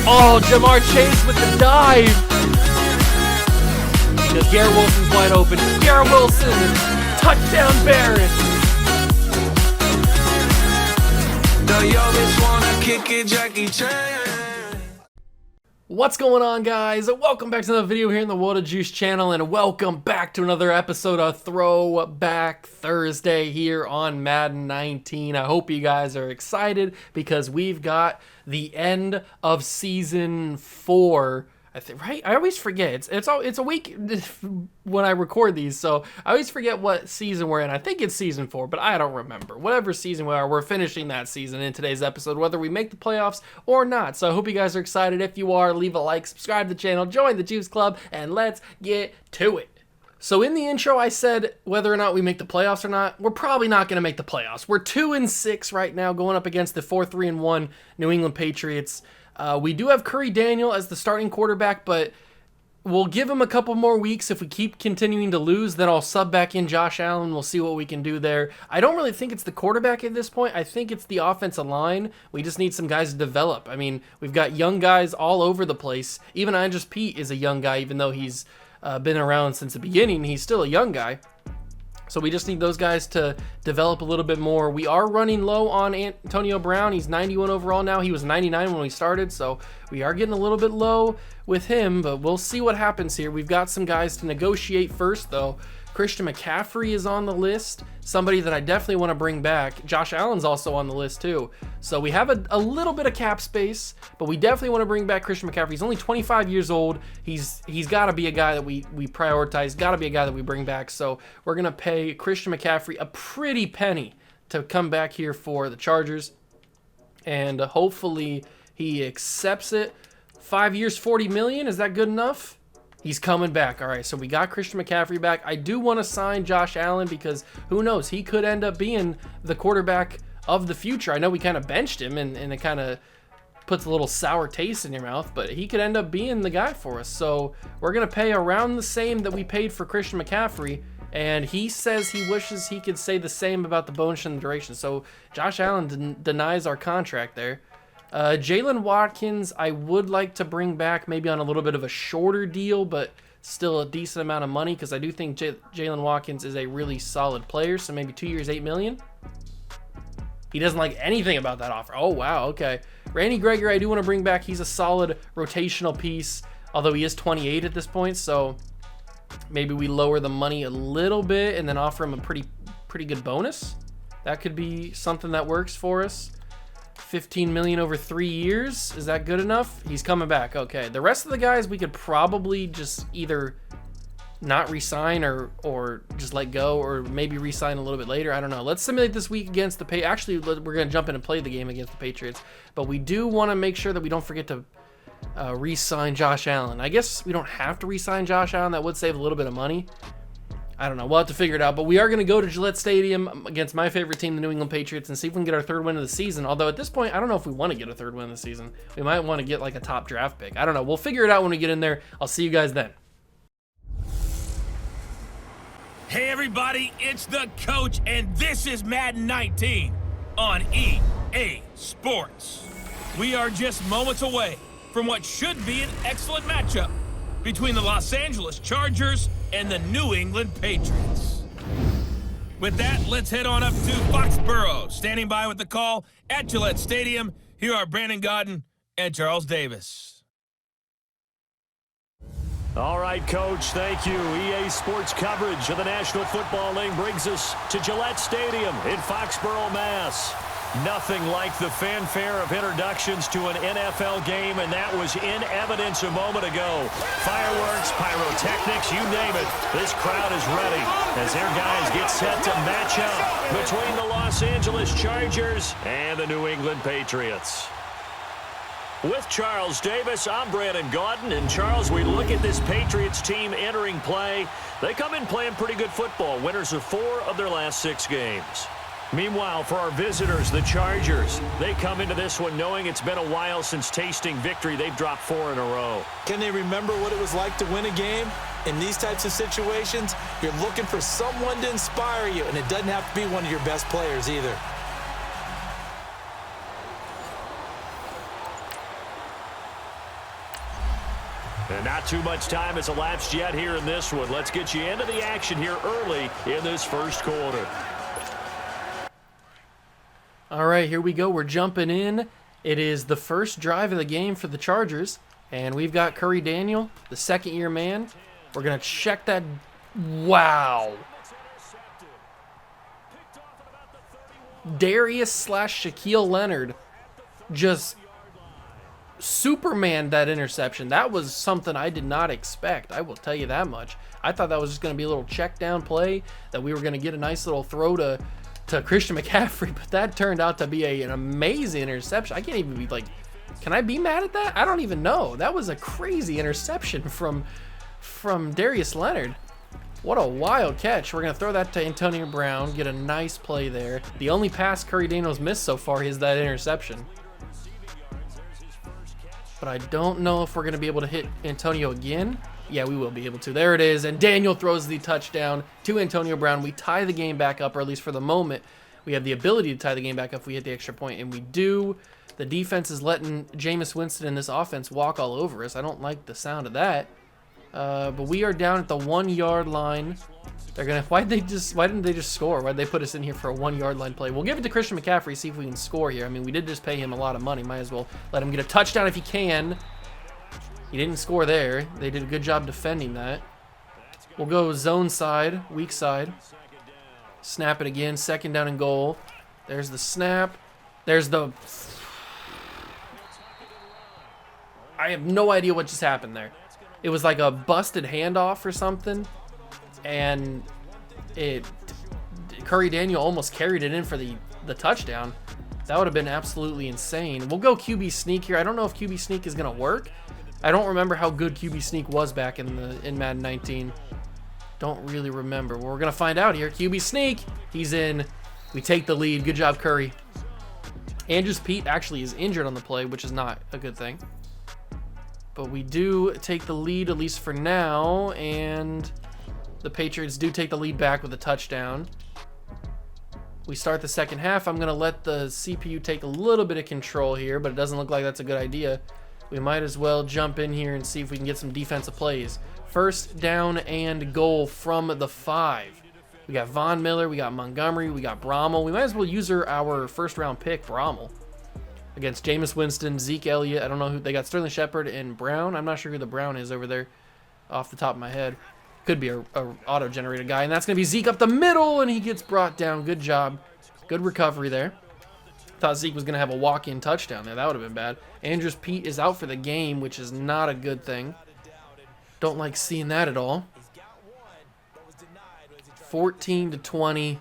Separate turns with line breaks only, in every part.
Oh, Jamar Chase with the dive. Because Garrett Wilson's wide open. Garrett Wilson, touchdown Barrett. What's going on, guys? Welcome back to another video here in the World of Juice channel, and welcome back to another episode of Throwback Thursday here on Madden 19. I hope you guys are excited because we've got the end of Season 4. I think, right? I always forget. It's a week when I record these, so I always forget what season we're in. I think it's Season 4, but I don't remember. Whatever season we are, we're finishing that season in today's episode, whether we make the playoffs or not. So I hope you guys are excited. If you are, leave a like, subscribe to the channel, join the Juice Club, and let's get to it. So in the intro, I said whether or not we make the playoffs or not, we're probably not going to make the playoffs. We're 2-6 right now, going up against the 4-3-1 New England Patriots. We do have Curry Daniel as the starting quarterback, but we'll give him a couple more weeks. If we keep continuing to lose, then I'll sub back in Josh Allen. We'll see what we can do there. I don't really think it's the quarterback at this point. I think it's the offensive line. We just need some guys to develop. I mean, we've got young guys all over the place. Even Andres Pete is a young guy, even though he's been around since the beginning. He's still a young guy. So we just need those guys to develop a little bit more. We are running low on Antonio Brown. He's 91 overall now. He was 99 when we started, so we are getting a little bit low with him, but we'll see what happens here. We've got some guys to negotiate first, though. Christian McCaffrey is on the list, somebody that I definitely want to bring back. Josh Allen's also on the list too. So we have a little bit of cap space, but we definitely want to bring back Christian McCaffrey. He's only 25 years old. He's got to be a guy that we prioritize, got to be a guy that we bring back. So we're going to pay Christian McCaffrey a pretty penny to come back here for the Chargers. And hopefully he accepts it. 5 years, $40 million. Is that good enough? He's coming back. All right, so we got Christian McCaffrey back. I do want to sign Josh Allen because who knows? He could end up being the quarterback of the future. I know we kind of benched him, and it kind of puts a little sour taste in your mouth, but he could end up being the guy for us. So we're going to pay around the same that we paid for Christian McCaffrey, and he says he wishes he could say the same about the bonus and the duration. So Josh Allen denies our contract there. Jalen Watkins, I would like to bring back maybe on a little bit of a shorter deal, but still a decent amount of money because I do think Jalen Watkins is a really solid player. So maybe 2 years, $8 million. He doesn't like anything about that offer. Oh, wow. Okay. Randy Gregory, I do want to bring back. He's a solid rotational piece, although he is 28 at this point. So maybe we lower the money a little bit and then offer him a pretty good bonus. That could be something that works for us. $15 million over 3 years. Is that good enough? He's coming back. Okay. The rest of the guys we could probably just either not re-sign or just let go, or maybe re-sign a little bit later. I don't know. Let's simulate this week against the Patriots. Actually, we're going to jump in and play the game against the Patriots, but we do want to make sure that we don't forget to re-sign Josh Allen. I guess we don't have to re-sign Josh Allen. That would save a little bit of money. I don't know. We'll have to figure it out. But we are going to go to Gillette Stadium against my favorite team, the New England Patriots, and see if we can get our third win of the season. Although at this point, I don't know if we want to get a third win of the season. We might want to get like a top draft pick. I don't know. We'll figure it out when we get in there. I'll see you guys then.
Hey everybody, it's the coach, and this is Madden 19 on EA Sports. We are just moments away from what should be an excellent matchup between the Los Angeles Chargers and the New England Patriots. With that, let's head on up to Foxborough. Standing by with the call at Gillette Stadium, here are Brandon Godden and Charles Davis.
All right, Coach, thank you. EA Sports coverage of the National Football League brings us to Gillette Stadium in Foxborough, Mass. Nothing like the fanfare of introductions to an NFL game, and that was in evidence a moment ago. Fireworks, pyrotechnics, you name it. This crowd is ready as their guys get set to match up between the Los Angeles Chargers and the New England Patriots. With Charles Davis, I'm Brandon Godden. And Charles, we look at this Patriots team entering play. They come in playing pretty good football, winners of 4 of their last 6 games. Meanwhile, for our visitors, the Chargers, they come into this one knowing it's been a while since tasting victory. They've dropped 4 in a row.
Can they remember what it was like to win a game? In these types of situations, you're looking for someone to inspire you, and it doesn't have to be one of your best players either.
And not too much time has elapsed yet here in this one. Let's get you into the action here early in this first quarter.
All right, here we go. We're jumping in. It is the first drive of the game for the Chargers, and we've got Curry Daniel, the second-year man. We're going to check that. Wow. Darius / Shaquille Leonard just Superman that interception. That was something I did not expect. I will tell you that much. I thought that was just going to be a little check down play, that we were going to get a nice little throw to Christian McCaffrey, but that turned out to be an amazing interception. I can't even be like, can I be mad at that? I don't even know. That was a crazy interception from Darius Leonard. What a wild catch. We're going to throw that to Antonio Brown, get a nice play there. The only pass Curry Daniels missed so far is that interception. But I don't know if we're going to be able to hit Antonio again. Yeah, we will be able to. There it is. And Daniel throws the touchdown to Antonio Brown. We tie the game back up, or at least for the moment, we have the ability to tie the game back up if we hit the extra point, and we do. The defense is letting Jameis Winston and this offense walk all over us. I don't like the sound of that. But we are down at the 1 yard line. They're gonna. Why didn't they just score? Why'd they put us in here for a 1 yard line play? We'll give it to Christian McCaffrey, see if we can score here. I mean, we did just pay him a lot of money. Might as well let him get a touchdown if he can. He didn't score there. They did a good job defending that. We'll go zone side, weak side. Snap it again. Second down and goal. There's the snap. There's the. I have no idea what just happened there. It was like a busted handoff or something, and Curry Daniel almost carried it in for the touchdown. That would have been absolutely insane. We'll go QB sneak here. I don't know if QB sneak is gonna work. I don't remember how good QB sneak was back in Madden 19. Don't really remember. Well, we're gonna find out here. QB sneak. He's in. We take the lead. Good job, Curry. Andrews Pete actually is injured on the play, which is not a good thing. But we do take the lead, at least for now, and the Patriots do take the lead back with a touchdown. We start the second half. I'm going to let the CPU take a little bit of control here, but it doesn't look like that's a good idea. We might as well jump in here and see if we can get some defensive plays. First down and goal from the 5. We got Von Miller, we got Montgomery, we got Brommel. We might as well use our first-round pick, Brommel, against Jameis Winston, Zeke Elliott. I don't know who they got. Sterling Shepard and Brown. I'm not sure who the Brown is over there off the top of my head. Could be a auto-generated guy. And that's going to be Zeke up the middle, and he gets brought down. Good job. Good recovery there. Thought Zeke was going to have a walk-in touchdown there. That would have been bad. Andrews Pete is out for the game, which is not a good thing. Don't like seeing that at all. 14-20.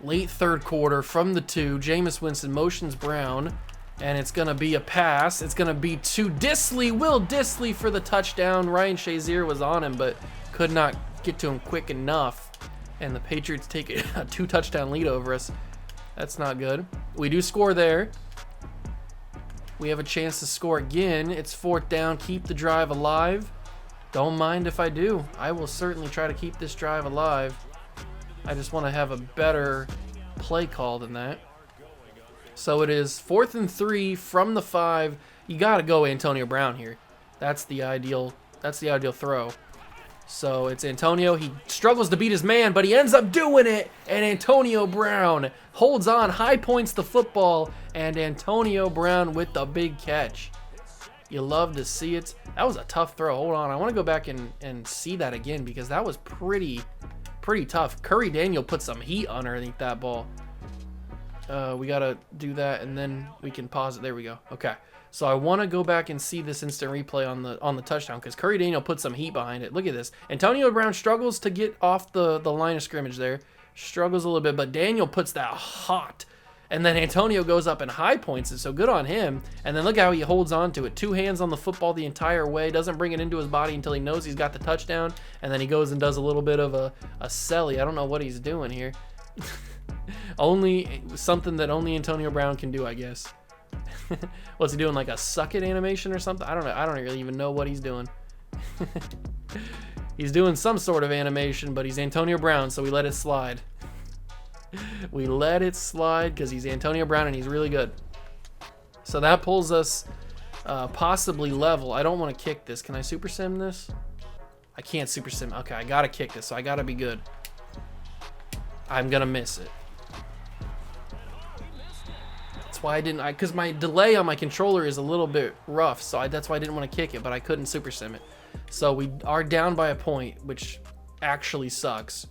Late third quarter from the 2. Jameis Winston motions Brown. And it's going to be a pass. It's going to be to Disley. Will Disley for the touchdown. Ryan Shazier was on him, but could not get to him quick enough. And the Patriots take a 2-touchdown lead over us. That's not good. We do score there. We have a chance to score again. It's 4th down. Keep the drive alive. Don't mind if I do. I will certainly try to keep this drive alive. I just want to have a better play call than that. So it is 4th and 3 from the 5. You got to go Antonio Brown here. That's the ideal throw. So it's Antonio. He struggles to beat his man, but he ends up doing it. And Antonio Brown holds on, high points the football, and Antonio Brown with the big catch. You love to see it. That was a tough throw. Hold on. I want to go back and see that again because that was pretty tough. Curry Daniel put some heat underneath that ball. We got to do that, and then we can pause it. There we go. Okay. So I want to go back and see this instant replay on the touchdown because Curry Daniel put some heat behind it. Look at this. Antonio Brown struggles to get off the line of scrimmage there. Struggles a little bit, but Daniel puts that hot. And then Antonio goes up and high points it, so good on him. And then look how he holds on to it. 2 hands on the football the entire way. Doesn't bring it into his body until he knows he's got the touchdown. And then he goes and does a little bit of a celly. I don't know what he's doing here. Only something that only Antonio Brown can do, I guess. What's he doing, like a suck it animation or something? I don't know. I don't really even know what he's doing. He's doing some sort of animation, but he's Antonio Brown, so we let it slide. We let it slide because he's Antonio Brown and he's really good. So that pulls us possibly level. I don't want to kick this. Can I super sim this? I can't super sim. Okay, I gotta kick this, so I gotta be good. I'm gonna miss it. That's why I didn't, because my delay on my controller is a little bit rough, so that's why I didn't want to kick it, but I couldn't super sim it. So we are down by a point, which actually sucks.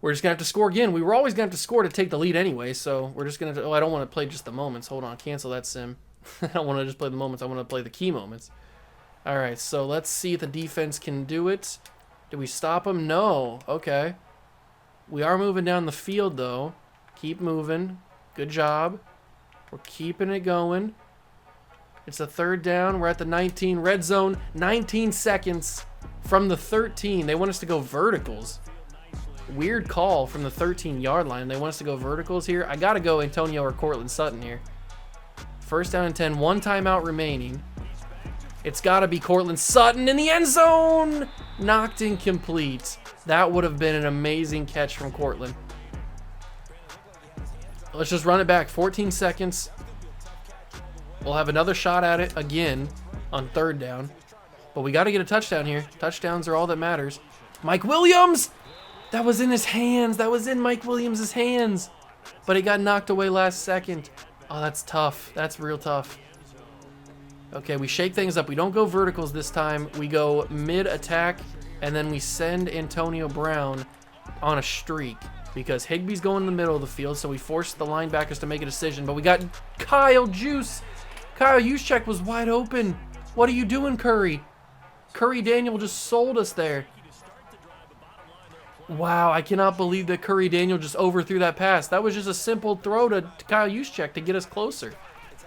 We're just gonna have to score again. We were always gonna have to score to take the lead anyway, so we're just gonna, oh, I don't want to play just the moments. Hold on, cancel that sim. I don't want to just play the moments, I want to play the key moments. Alright, so let's see if the defense can do it. Do we stop them? No. Okay. We are moving down the field, though. Keep moving. Good job. We're keeping it going. It's a third down. We're at the 19. Red zone. 19 seconds from the 13. They want us to go verticals. Weird call from the 13-yard line. They want us to go verticals here. I got to go Antonio or Cortland Sutton here. First down and 10. One timeout remaining. It's got to be Cortland Sutton in the end zone. Knocked incomplete. That would have been an amazing catch from Cortland. Let's just run it back. 14 seconds. We'll have another shot at it again on third down. But we got to get a touchdown here. Touchdowns are all that matters. Mike Williams! That was in his hands. That was in Mike Williams' hands. But he got knocked away last second. Oh, that's tough. That's real tough. Okay, we shake things up. We don't go verticals this time. We go mid-attack, and then we send Antonio Brown on a streak because Higbee's going in the middle of the field, so we forced the linebackers to make a decision. But we got Kyle Juice. Kyle Juszczyk was wide open. What are you doing, Curry? Curry Daniel just sold us there. Wow, I cannot believe that Curry Daniel just overthrew that pass. That was just a simple throw to Kyle Juszczyk to get us closer.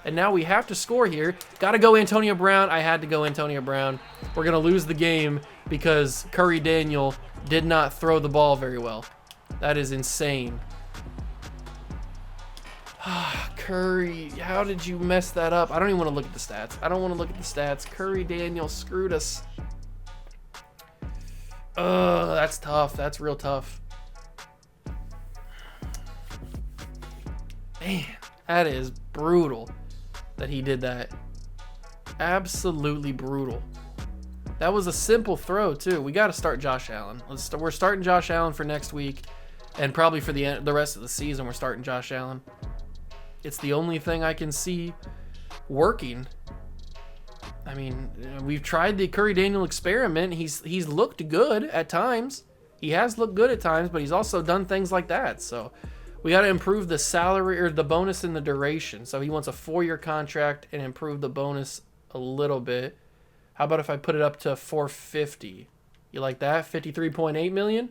And now we have to score here. Got to go Antonio Brown. I had to go Antonio Brown. We're going to lose the game because Curry Daniel did not throw the ball very well. That is insane. Curry, how did you mess that up? I don't even want to look at the stats. I don't want to look at the stats. Curry Daniel screwed us. That's tough. That's real tough. Man, that is brutal that he did that. Absolutely brutal. That was a simple throw too. We got to start Josh Allen. We're starting Josh Allen for next week, and probably for the rest of the season we're starting Josh Allen. It's the only thing I can see working. I mean, we've tried the Curry Daniel experiment. He's looked good at times. He has looked good at times, but he's also done things like that. So we got to improve the salary or the bonus and the duration. So he wants a 4-year contract and improve the bonus a little bit. How about if I put it up to $450? You like that? $53.8 million?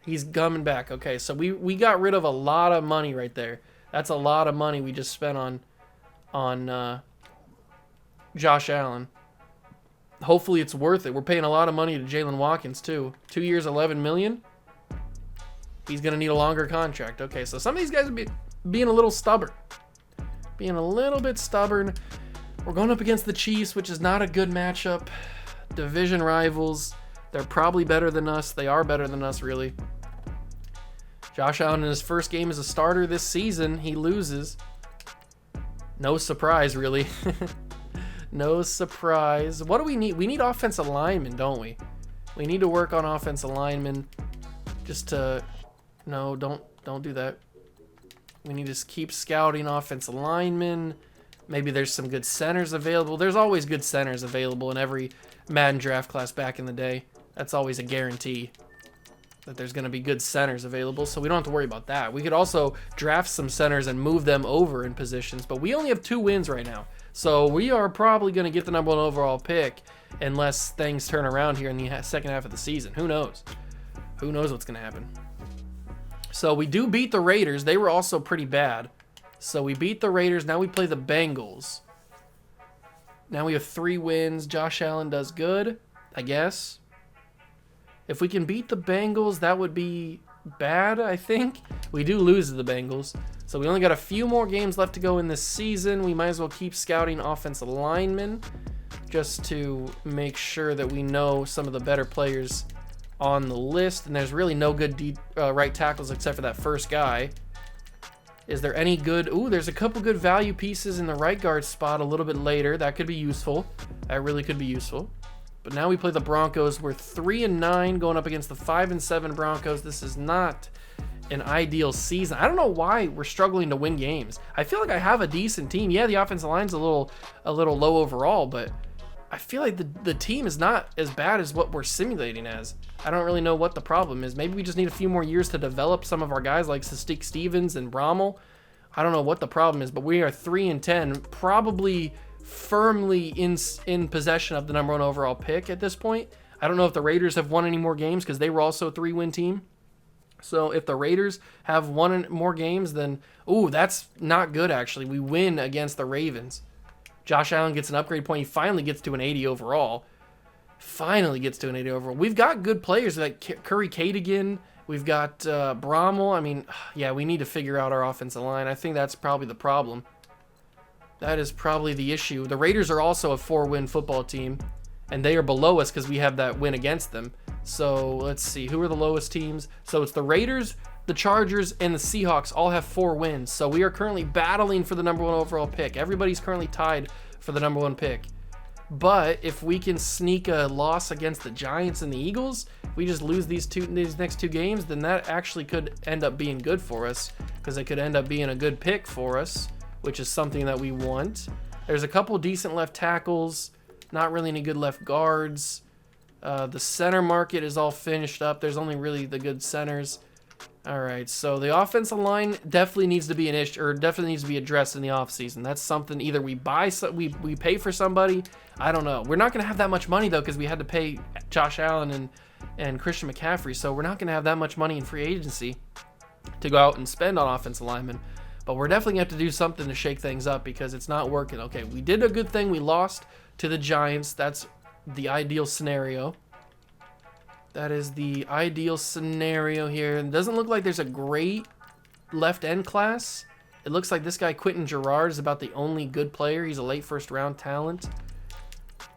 He's coming back. Okay, so we got rid of a lot of money right there. That's a lot of money we just spent on Josh Allen. Hopefully it's worth it. We're paying a lot of money to Jalen Watkins too. 2 years, $11 million. He's going to need a longer contract. Okay, so some of these guys are being a little stubborn. Being a little bit stubborn. We're going up against the Chiefs, which is not a good matchup. Division rivals. They're probably better than us. They are better than us, really. Josh Allen in his first game as a starter this season, he loses. No surprise, really. No surprise. What do we need? We need offensive linemen, don't we? We need to work on offensive linemen. Just to... No, don't do that. We need to keep scouting offensive linemen. Maybe there's some good centers available. There's always good centers available in every Madden draft class back in the day. That's always a guarantee that there's going to be good centers available, so we don't have to worry about that. We could also draft some centers and move them over in positions, but we only have 2 wins right now. So we are probably going to get the #1 overall pick unless things turn around here in the second half of the season. Who knows? Who knows what's going to happen? So we do beat the Raiders. They were also pretty bad. So we beat the Raiders. Now we play the Bengals. Now we have 3 wins. Josh Allen does good, I guess. If we can beat the Bengals, that would be bad, I think. We do lose to the Bengals. So we only got a few more games left to go in this season. We might as well keep scouting offensive linemen just to make sure that we know some of the better players on the list. And there's really no good right tackles except for that first guy. Is there any good? Ooh, there's a couple good value pieces in the right guard spot a little bit later. That could be useful. That really could be useful. But now we play the Broncos. We're 3-9 going up against the 5-7 Broncos. This is not an ideal season. I don't know why we're struggling to win games. I feel like I have a decent team. Yeah, the offensive line's a little low overall, but I feel like the team is not as bad as what we're simulating as. I don't really know what the problem is. Maybe we just need a few more years to develop some of our guys like Sadiq Stevens and Brommel. I don't know what the problem is, but we are 3-10, probably firmly in possession of the #1 overall pick at this point. I don't know if the Raiders have won any more games because they were also a 3-win team. So if the Raiders have won more games, then, ooh, that's not good actually. We win against the Ravens. Josh Allen gets an upgrade point. He finally gets to an 80 overall. We've got good players like Curry Cadigan. We've got Brommel. I mean, yeah, we need to figure out our offensive line. I think that's probably the problem. That is probably the issue. The Raiders are also a 4-win football team, and they are below us because we have that win against them. So let's see. Who are the lowest teams? So it's the Raiders, the Chargers, and the Seahawks all have 4 wins. So we are currently battling for the #1 overall pick. Everybody's currently tied for the #1 pick. But if we can sneak a loss against the Giants and the Eagles, we just lose these next 2 games, then that actually could end up being good for us because it could end up being a good pick for us, which is something that we want. There's a couple decent left tackles, not really any good left guards. The center market is all finished up. There's only really the good centers. All right, so the offensive line definitely needs to be an issue, or definitely needs to be addressed in the offseason. That's something either we pay for somebody. I don't know. We're not going to have that much money though because we had to pay Josh Allen and Christian McCaffrey, so we're not going to have that much money in free agency to go out and spend on offensive linemen. But we're definitely going to have to do something to shake things up because it's not working. Okay, we did a good thing. We lost to the Giants. That's the ideal scenario. That is the ideal scenario here. It doesn't look like there's a great left end class. It looks like this guy Quentin Gerard is about the only good player. He's a late first round talent.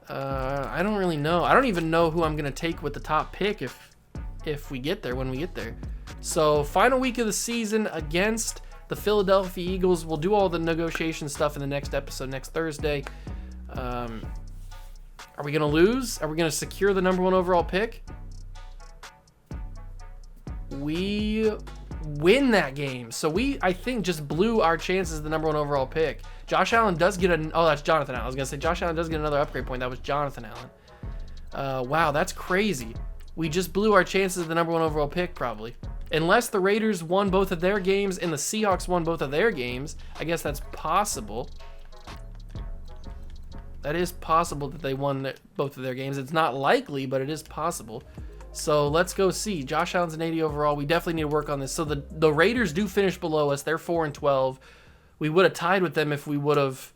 I don't really know. I don't even know who I'm going to take with the top pick if we get there, when we get there. So final week of the season against the Philadelphia Eagles. We'll do all the negotiation stuff in the next episode next Thursday. Are we going to lose? Are we going to secure the #1 overall pick? We win that game. So we, I think, just blew our chances of the #1 overall pick. Josh Allen does get oh, that's Jonathan Allen. I was going to say Josh Allen does get another upgrade point. That was Jonathan Allen. Wow, that's crazy. We just blew our chances of the #1 overall pick, probably. Unless the Raiders won both of their games and the Seahawks won both of their games. I guess that's possible. That is possible that they won both of their games. It's not likely, but it is possible. So let's go see. Josh Allen's an 80 overall. We definitely need to work on this. So the Raiders do finish below us. They're 4-12. We would have tied with them if we would have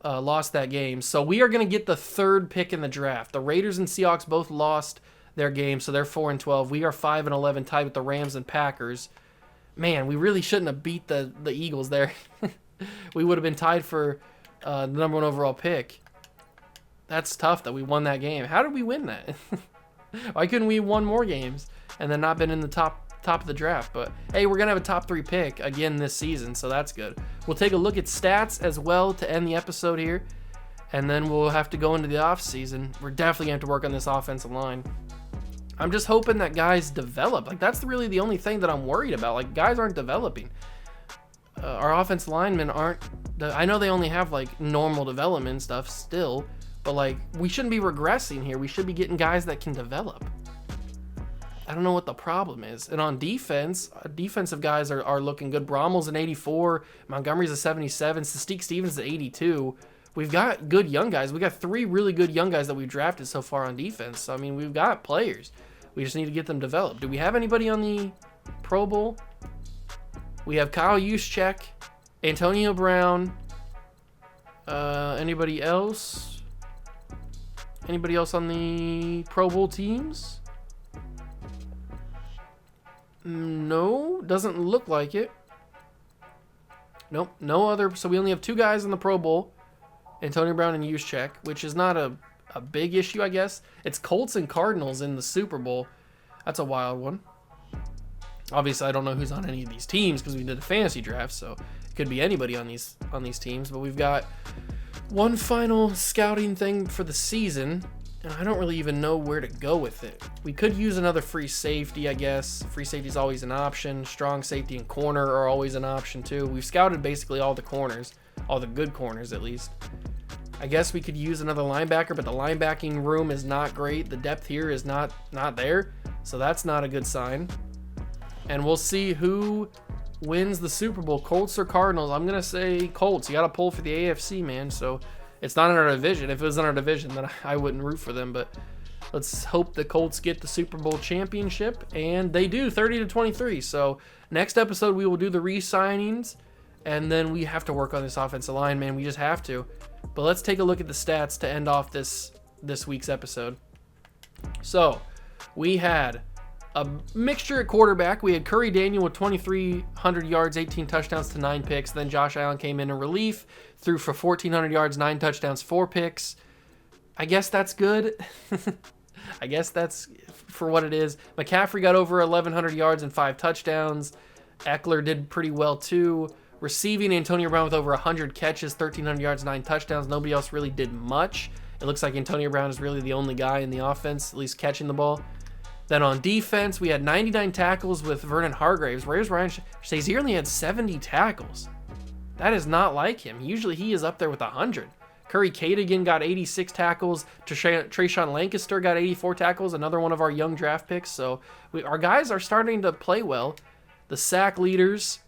lost that game. So we are going to get the 3rd pick in the draft. The Raiders and Seahawks both lost their game, so they're 4-12. We are 5-11, tied with the Rams and Packers. Man, we really shouldn't have beat the Eagles there. We would have been tied for the #1 overall pick. That's tough that we won that game. How did we win that? Why couldn't we have won more games and then not been in the top of the draft? But hey, we're gonna have a top 3 pick again this season, so that's good. We'll take a look at stats as well to end the episode here, and then we'll have to go into the off season. We're definitely gonna have to work on this offensive line. I'm just hoping that guys develop. Like, that's really the only thing that I'm worried about. Like, guys aren't developing. Our offensive linemen aren't. I know they only have like normal development stuff still. But, like, we shouldn't be regressing here. We should be getting guys that can develop. I don't know what the problem is. And on defense, defensive guys are looking good. Brommel's an 84. Montgomery's a 77. Sadiq Stevens is an 82. We've got good young guys. We got 3 really good young guys that we've drafted so far on defense. So, I mean, we've got players. We just need to get them developed. Do we have anybody on the Pro Bowl? We have Kyle Juszczyk, Antonio Brown. Anybody else? Anybody else on the Pro Bowl teams? No, doesn't look like it. Nope, no other. So we only have 2 guys in the Pro Bowl, Antonio Brown and Juszczyk, which is not a big issue, I guess. It's Colts and Cardinals in the Super Bowl. That's a wild one. Obviously, I don't know who's on any of these teams because we did a fantasy draft, so it could be anybody on these teams. But we've got one final scouting thing for the season, and I don't really even know where to go with it. We could use another free safety, I guess. Free safety is always an option. Strong safety and corner are always an option too. We've scouted basically all the corners, all the good corners at least. I guess we could use another linebacker, but the linebacking room is not great. The depth here is not there, so that's not a good sign. And we'll see who wins the Super Bowl, Colts or Cardinals. I'm going to say Colts. You got to pull for the AFC, man, so it's not in our division. If it was in our division, then I wouldn't root for them, but let's hope the Colts get the Super Bowl championship, and they do, 30-23. So next episode, we will do the re-signings, and then we have to work on this offensive line, man. We just have to. But let's take a look at the stats to end off this week's episode. So we had a mixture at quarterback. We had Curry Daniel with 2,300 yards, 18 touchdowns to 9 picks. Then Josh Allen came in relief, threw for 1,400 yards, 9 touchdowns, 4 picks. I guess that's good. I guess that's for what it is. McCaffrey got over 1,100 yards and 5 touchdowns. Eckler did pretty well too. Receiving, Antonio Brown with over 100 catches, 1,300 yards, 9 touchdowns. Nobody else really did much. It looks like Antonio Brown is really the only guy in the offense, at least catching the ball. Then on defense, we had 99 tackles with Vernon Hargreaves. Whereas Ryan Shazier only had 70 tackles. That is not like him. Usually he is up there with 100. Curry Cadigan got 86 tackles. Trayshawn Lancaster got 84 tackles, another one of our young draft picks. So our guys are starting to play well. The sack leaders,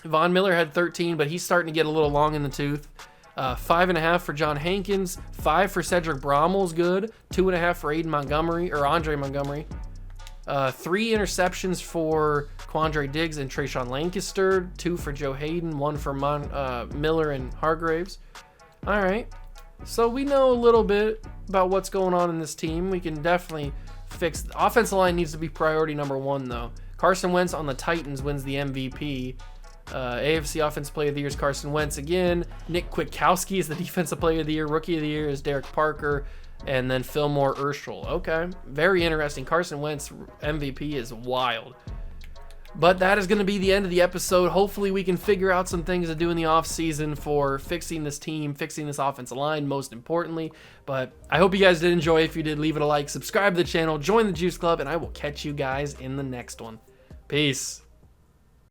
Von Miller had 13, but he's starting to get a little long in the tooth. 5.5 for John Hankins, 5 for Cedric Bromwell's good, 2.5 for Andre Montgomery. 3 interceptions for Quandre Diggs and Trayshawn Lancaster, 2 for Joe Hayden, 1 for Miller and Hargraves. All right, so we know a little bit about what's going on in this team. We can definitely fix. The offensive line needs to be priority number 1, though. Carson Wentz on the Titans wins the MVP. AFC Offensive Player of the Year is Carson Wentz again. Nick Kwiatkowski is the Defensive Player of the Year. Rookie of the Year is Derek Parker. And then Fillmore Urschel. Okay, very interesting. Carson Wentz MVP is wild. But that is going to be the end of the episode. Hopefully we can figure out some things to do in the offseason for fixing this team, fixing this offensive line, most importantly. But I hope you guys did enjoy. If you did, leave it a like, subscribe to the channel, join the Juice Club, and I will catch you guys in the next one. Peace.